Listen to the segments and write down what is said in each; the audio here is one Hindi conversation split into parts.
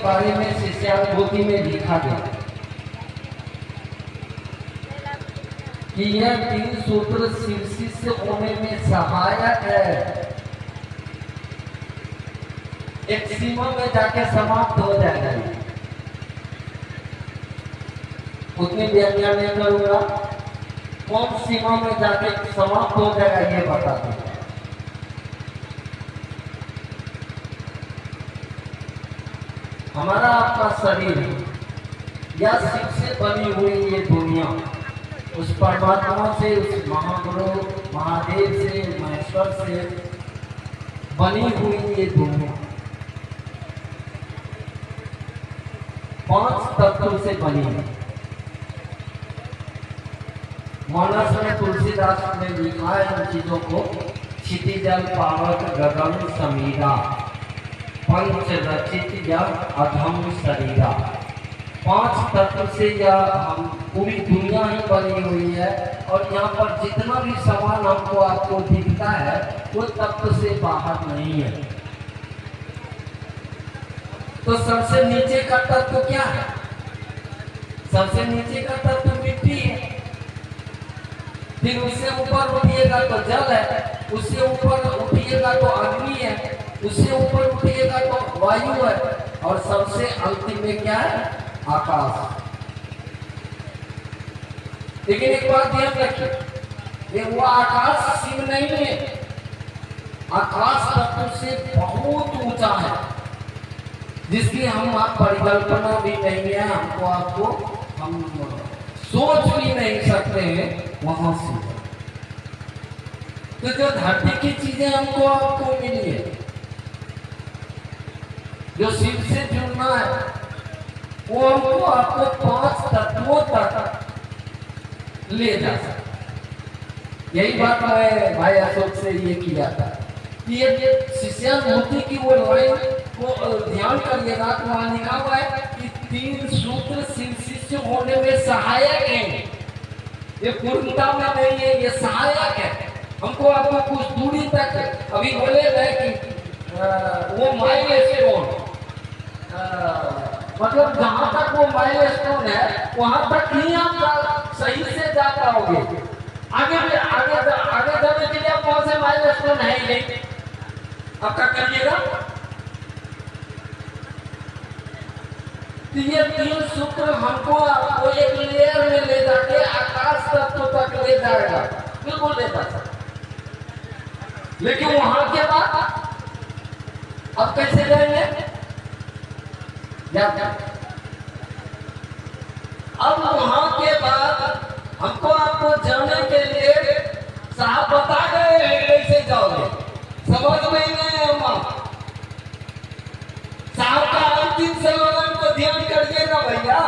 बारे में शिष्यानुभूति में लिखा गया कि यह 3 सूत्र शिव शिष्य होने में सहायक है। एक सीमा में जाके समाप्त हो जाएगा। उतनी व्याख्या नहीं करूंगा, कौन सीमा में जाके समाप्त हो जाएगा ये बता दूंगा। हमारा आपका शरीर या शिव से बनी हुई ये दुनिया उस परमात्मा से, उस महागुरु महादेव से, महेश्वर से बनी हुई ये दुनिया 5 तत्वों से बनी है। मानस में तुलसीदास ने लिखा है इन चीजों को, क्षितिजल पावक गगन समीरा पंच रचित या अधम शरीरा। 5 तत्व से यह हम पूरी दुनिया ही बनी हुई है। और यहाँ पर जितना भी सामान हमको आपको दिखता है वो तत्व से बाहर नहीं है। तो सबसे नीचे का तत्व क्या है? सबसे नीचे का तत्व मिट्टी है। फिर उससे ऊपर उठिएगा तो जल है, उससे ऊपर उठिएगा तो अग्नि है, उससे ऊपर उठिएगा तो वायु है, और सबसे अंतिम में क्या है? आकाश। लेकिन एक बात ध्यान रखिए, ये वो आकाश शिव नहीं है। आकाश तत्व से बहुत ऊंचा है, जिसकी हम आप परिकल्पना भी नहीं है, हमको आपको हम सोच भी नहीं सकते हैं वहां से। तो जो धरती की चीजें हमको आपको मिली है, जो शिव से जुड़ना है, वो हमको आपको 5 तत्वों तक ले जा सकता। यही बात मैं भाई अशोक से ये किया था कि ये शिष्यानुभूति की वो लाइन को ध्यान करिएगा तो वहां लिखा हुआ है कि 3 सूत्र शिव शिष्य होने में सहायक है। ये पूर्णता में नहीं है, ये सहायक है। हमको आपको कुछ दूरी तक अभी बोले गए कि वो माइलस्टोन, मतलब जहां तक वो माइलस्टोन है वहां तक ही आप सही से जा पाओगे। आगे जाने के लिए आप कौन से माइलस्टोन है ही नहीं। अब क्या करिएगा? ये 3 सूत्र हमको आपको एक लेयर में ले जाके आकाश तत्व तक ले जाएगा, बिल्कुल ले जा सकता। लेकिन वहां के बाद अब कैसे जाएंगे? अब वहां के बाद हमको आपको जाने के लिए साहब बता गए हैं कैसे जाओगे, समझ में नहीं है। साहब का अंतिम स्लोगन को ध्यान करिएगा भैया।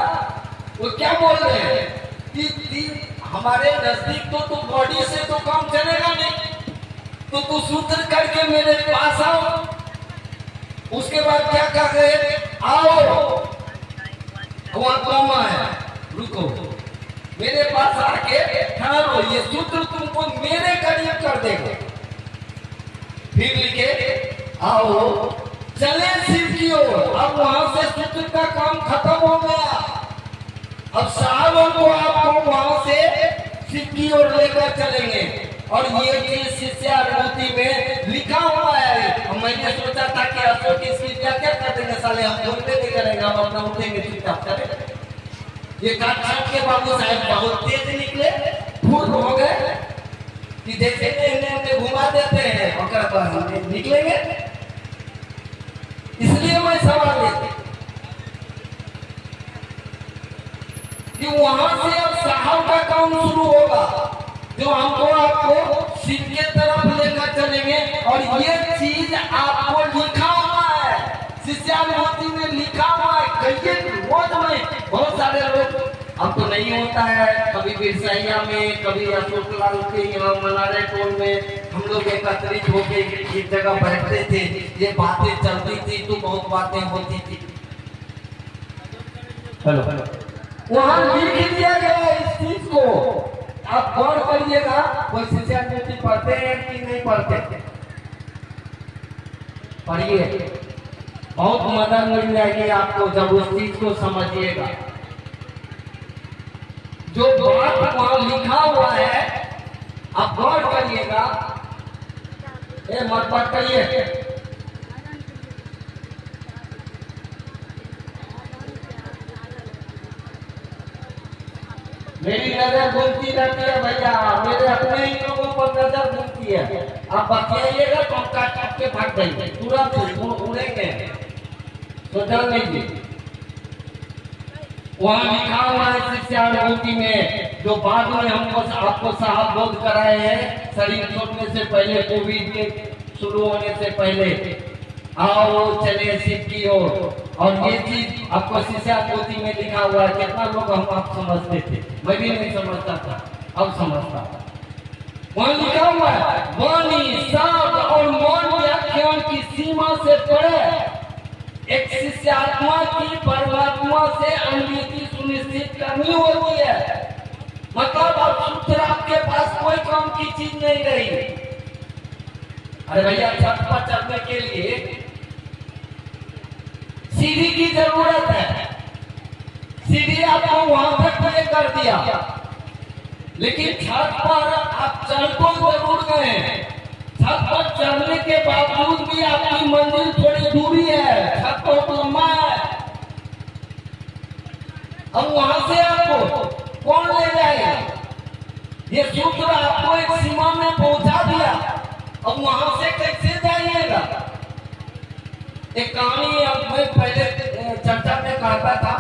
वो क्या बोल रहे हैं कि हमारे नजदीक तो तू बॉडी से तो काम चलेगा नहीं, तो तू सूत्र करके मेरे पास आओ। उसके बाद क्या कर रहे? आओ, वहां कौमा है, रुको, मेरे पास आके ठहरो, ये सूत्र तुमको मेरे करीब कर देगा। फिर लिखे आओ चले शिव की ओर। अब वहां से सूत्र का काम खत्म हो गया। अब साहब को आपको वहां से शिव की ओर लेकर चलेंगे। और ये चीज शिष्यानुभूति में लिखा हुआ है। मैंने सोचा था कि अशोक इसकी क्या कर देंगे, साले हम ढूंढते नहीं करेंगे, हम अपना उठेंगे चुपचाप करेंगे। ये काटछाट के बाबू साहब बहुत तेज निकले, फूल हो गए कि जैसे इन्हें घुमा देते हैं और निकलेंगे। इसलिए मैं सवाल लेते कि वहां से अब साहब का काम शुरू होगा, जो हमको आपको शिव के तरफ लेकर चलेंगे। और ये चीज आपको लिखा हुआ है, शिष्यानुभूति में लिखा हुआ है। कई रोज में बहुत सारे लोग, अब तो नहीं होता है, कभी बिरसैया में, कभी अशोक लाल के यहाँ मनारे टोल में हम लोग एकत्रित होकर एक जगह बैठते थे, ये बातें चलती थी तो बहुत बातें होती थी। हेलो, वहां लिख दिया गया इस चीज को, आप गौर करिएगा। कोई शिष्यानुभूति पढ़ते हैं कि नहीं पढ़ते? पढ़िए। बहुत मदद मिल जाएगी आपको जब उस चीज को समझिएगा। जो बात वहां लिखा हुआ है आप गौर करिएगा। मत बात करिए। मेरी नजर घूमती रहती है भैया, मेरे अपने ही लोगों पर नजर घूमती है। आप बतियाइएगा तो हम काट के भाग जाएंगे, तुरंत उड़ेंगे, तो डर लीजिए। वहाँ लिखा हुआ है शिष्यानुभूति में, जो बाद में हमको आपको साहब बोध कराए हैं शरीर छोड़ने से पहले, कोविड के शुरू होने से पहले, आओ चले शिव की ओर। और ये चीज आपको शिष्यानुभूति में लिखा हुआ है। कितना लोग हम आप समझते थे, मैं भी नहीं समझता था, अब समझता था। वहाँ लिखा हुआ है वाणी शब्द और मौन व्याख्यान की सीमा से परे एक शिष्यात्मा की परमात्मा से अनूठी सुनिश्चित करनी होती है। मतलब अब सूत्र आपके पास कोई काम की चीज नहीं रही। अरे भैया छत पर चढ़ने के लिए सीढ़ी की जरूरत है, सीढ़ी आपको वहां तक तय कर दिया, लेकिन छत पर आप चढ़ तो जरूर गए। छत पर चढ़ने के बावजूद भी आपकी मंजिल थोड़ी दूरी है, छत बहुत लंबा है। अब वहां से आपको कौन ले जाएगा? ये सूत्र आपको एक सीमा में पहुंचा दिया, अब वहां से कैसे जाइएगा? एक कहानी मैं पहले चर्चा में कहता था,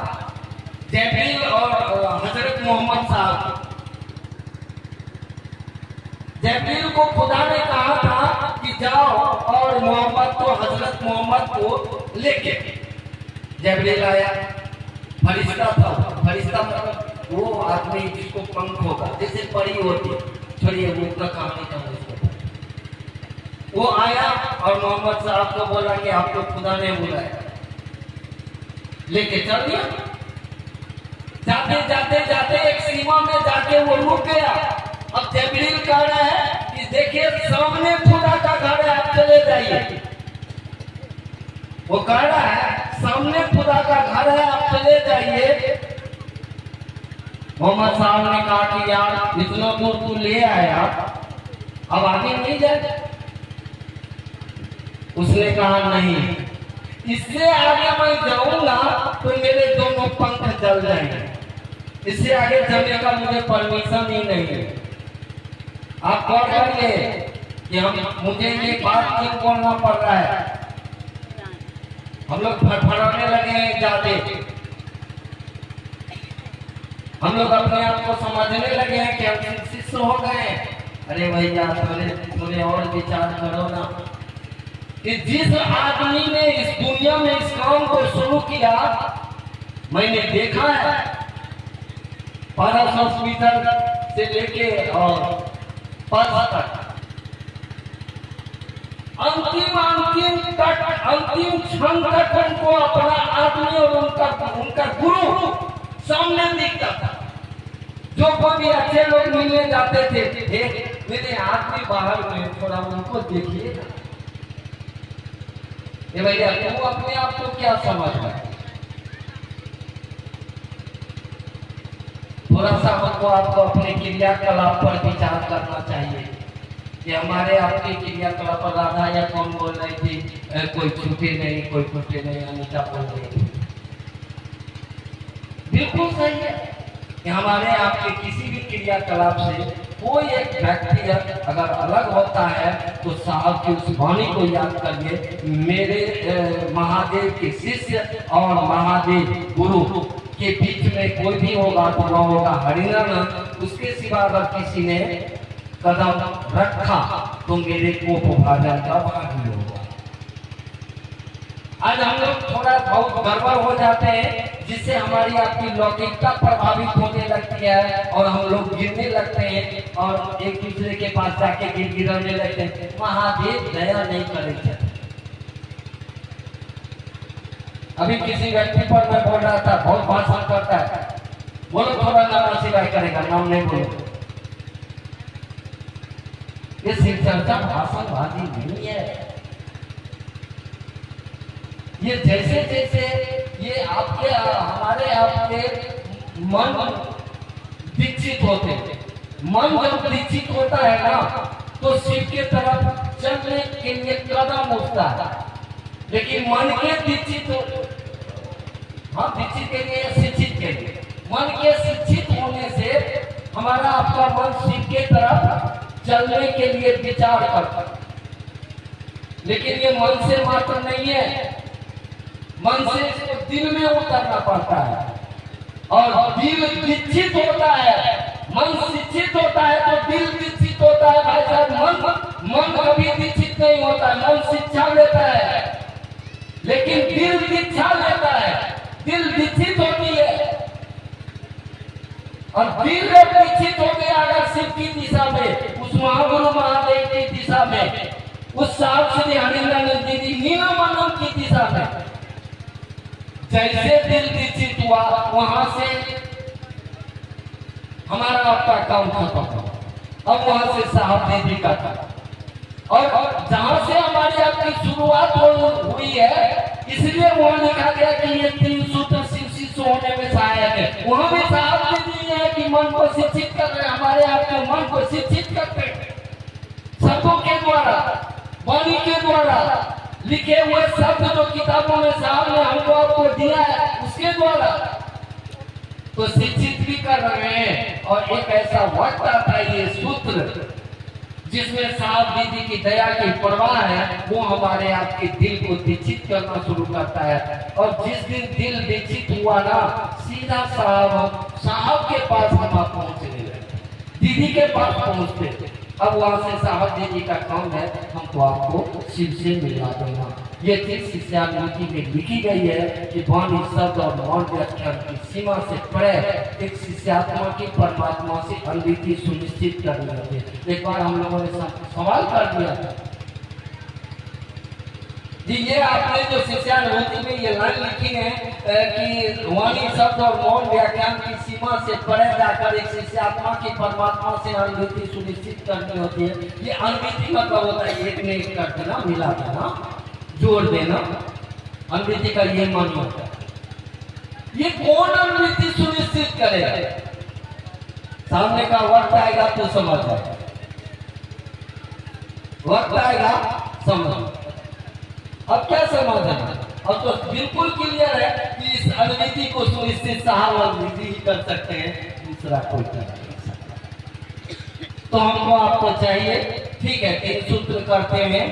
जैबरील और हजरत मोहम्मद साहब। जैबरील को खुदा ने कहा था कि जाओ और मोहम्मद को, हजरत मोहम्मद को लेके। जैबरील आया, फरिश्ता था। फरिश्ता मतलब वो आदमी जिसको पंख होगा, जैसे परी होती। छोड़िए वो उतना कहानी का उसको। वो आया और मोहम्मद साहब को बोला कि आपको खुदा ने बुलाया, लेके चल दिया। जाते जाते जाते एक सीमा में जाके वो रुक गया। अब जैबरील कह रहा है कि देखिए सामने खुदा का घर है, आप चले जाइए। वो कह रहा है सामने खुदा का घर है, आप चले जाइए। मोहम्मद साहब ने कहा कि यार इतना दूर तू ले आया, अब आगे नहीं जाए। उसने कहा नहीं, इससे आगे मैं जाऊंगा तो मेरे दोनों पंख जल जाएंगे, इससे आगे चलने का मुझे परमिशन ही नहीं है। आप गौर करिए कि मुझे ये बात क्यों बोलना पड़ रहा है। हम लोग फड़फड़ाने लगे हैं ज्यादा, हम लोग अपने आप को समझने लगे हैं कि हम शिष्य हो गए। अरे भैया थोड़े और विचार करो ना कि जिस आदमी ने इस दुनिया में इस काम को शुरू किया, मैंने देखा है पारस हॉस्पिटल से लेके और पद तक अंतिम क्षण तक उनको अपना आदमी और उनका गुरु सामने दिखता था। जो कभी अच्छे लोग मिलने जाते थे, मेरे आदमी बाहर में, थोड़ा उनको देखिए ना। ये भैया तू अपने आप को क्या समझ रहा है? थोड़ा सा हमको आपको अपने क्रियाकलाप पर विचार करना चाहिए कि हमारे आपके क्रियाकलाप पर राधा या कौन बोल रही थी, कोई छूटे नहीं, कोई टूटे नहीं, अनिता बोल रही थी। बिल्कुल सही है कि हमारे आपके किसी भी क्रियाकलाप से कोई एक व्यक्ति अगर अलग होता है तो साहब की उस वाणी को याद करिए, मेरे महादेव के शिष्य और महादेव गुरु के बीच में कोई भी होगा तो वह होगा हरिनारायण। उसके सिवा अगर किसी ने कदम रखा तो मेरे कोप भाजन का भागी होगा। आज हम लोग थोड़ा बहुत गड़बड़ हो जाते हैं, जिससे हमारी आपकी लौकिकता प्रभावित होने लगती है और हम लोग गिरने लगते हैं और एक दूसरे के पास जाके गिरने लगते हैं। महादेव दया नहीं करे। अभी किसी व्यक्ति पर मैं बोल रहा था, बहुत भाषण करता है, बोलो थोड़ा नाम शिवाय करेगा, नाम नहीं बोलो। ये शिव चर्चा भाषणबाजी नहीं है, ये जैसे जैसे ये आपके हमारे आपके मन दीक्षित होते हैं, मन जब दीक्षित होता है ना तो शिव के तरफ चलने के लिए कदम उठता है। लेकिन मन के दीक्षित हाँ दीक्षित के लिए शिक्षित के लिए मन के शिक्षित होने से हमारा आपका मन शिव के तरफ चलने के लिए विचार करता है। लेकिन ये मन से मात्र नहीं है, मन से इसको दिल में उतरना पड़ता है और दिल दीक्षित होता है। मन शिक्षित होता है तो दिल दीक्षित होता है। भाई साहब मन कभी दीक्षित नहीं होता है, मन शिक्षा लेता है लेकिन दिल दीक्षा लेता है, दिल दीक्षित होती है। और दिल जब दीक्षित हो गया अगर शिव की दिशा में, उस महागुरु महादेव की दिशा में, उस साहब श्री हरिंद्रानंद जी नीलमणि की दिशा में जैसे दिल दीक्षित हुआ वहां से हमारा आपका काम खत्म हुआ। अब वहां से साहब दीदी का था और जहां से हमारी आपकी शुरुआत हुई है इसलिए वहां लिखा गया कि ये 3 सूत्र शिव शिष्य होने में सहायक है। वहां भी साहब दीदी है कि मन को शिक्षित कर रहे, हमारे आपके मन को शिक्षित करते हैं शब्दों के द्वारा, वाणी के द्वारा, लिखे हुए शब्द जो किताबों में साहब ने हमको आपको दिया है उसके द्वारा तो शिक्षित भी कर रहे हैं। और एक ऐसा वक्त आता है ये सूत्र जिसमें साहब दीदी की दया की प्रवाह है, वो हमारे आपके दिल को दीक्षित करना शुरू करता है। और जिस दिन दिल दीक्षित हुआ ना सीधा साहब के पास हम आप पहुंचने लगे, दीदी के पास पहुंचते। अब वहां से साहब दीदी का काम है हमको आपको शिव से मिला देना। ये चीज शिष्यानुति में लिखी गई है कि वाणी शब्द और मौन व्याख्यान की सीमा से परे एक शिष्यात्मा की परमात्मा से अनभिति सुनिश्चित करनी होती है। एक बार हम लोगों ने सवाल कर दिया था जी, ये आपने जो शिष्यानुति में ये लाइन लिखी है कि वाणी शब्द और मौन व्याख्यान की सीमा से परे जाकर एक शिष्यात्मा की परमात्मा से अनभिति सुनिश्चित करनी होती है। ये अनभिति मतलब होता है एक ने एक कर देना, मिला देना, जोड़ देना, अनभिति का ये मान होता है। ये कौन अनभिति सुनिश्चित करेगा? सामने का वक्त आएगा तो समझ आएगा, वक्त आएगा समझ। अब क्या समझ है? अब तो बिल्कुल क्लियर है कि इस अनभिति को सुनिश्चित साहब अनभिति ही कर सकते हैं, दूसरा कोई कर नहीं सकता। तो हमको आपको चाहिए ठीक है 3 सूत्र करते हैं।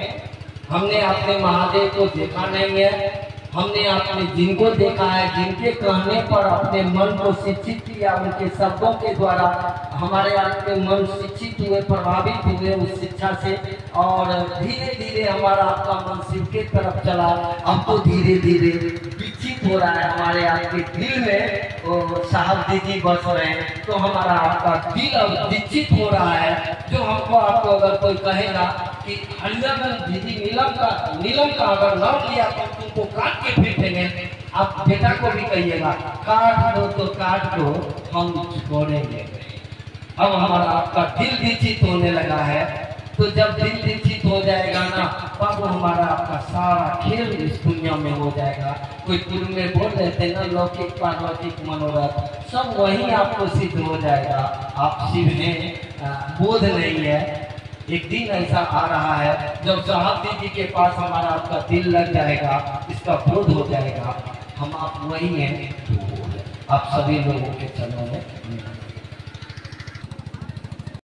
हमने अपने महादेव को देखा नहीं है, हमने अपने जिनको देखा है, जिनके कहने पर अपने मन को शिक्षित किया, उनके शब्दों के द्वारा हमारे आपके मन शिक्षित हुए, प्रभावित हुए उस शिक्षा से और धीरे धीरे हमारा आपका मन शिव के तरफ चला। अब तो धीरे धीरे विकसित हो रहा है हमारे आपके दिल में, साहब दीदी बस रहे हैं तो हमारा आपका दिल अब विकसित हो रहा है। जो हमको आपको अगर कोई कहेगा कि हरिंद्रानंद दीदी नीलम का अगर नाम लिया तो तुमको काट के फेंकेंगे, आप बेटा को भी कहिएगा काट दो तो काट दो, हम छोड़ेंगे। अब हमारा आपका दिल दीक्षित होने लगा है, तो जब दिल दीक्षित हो जाएगा ना तब हमारा आपका सारा खेल इस दुनिया में हो जाएगा। कोई पूर्व में बोल रहे थे ना लौकिक पारलौकिक मनोरथ, सब वही आपको सिद्ध हो जाएगा। आप शिव हैं, बोध नहीं है। एक दिन ऐसा आ रहा है जब साहब दीदी के पास हमारा आपका दिल लग जाएगा, इसका बोध हो जाएगा, हम आप वही हैं। आप सभी लोगों के चरणों में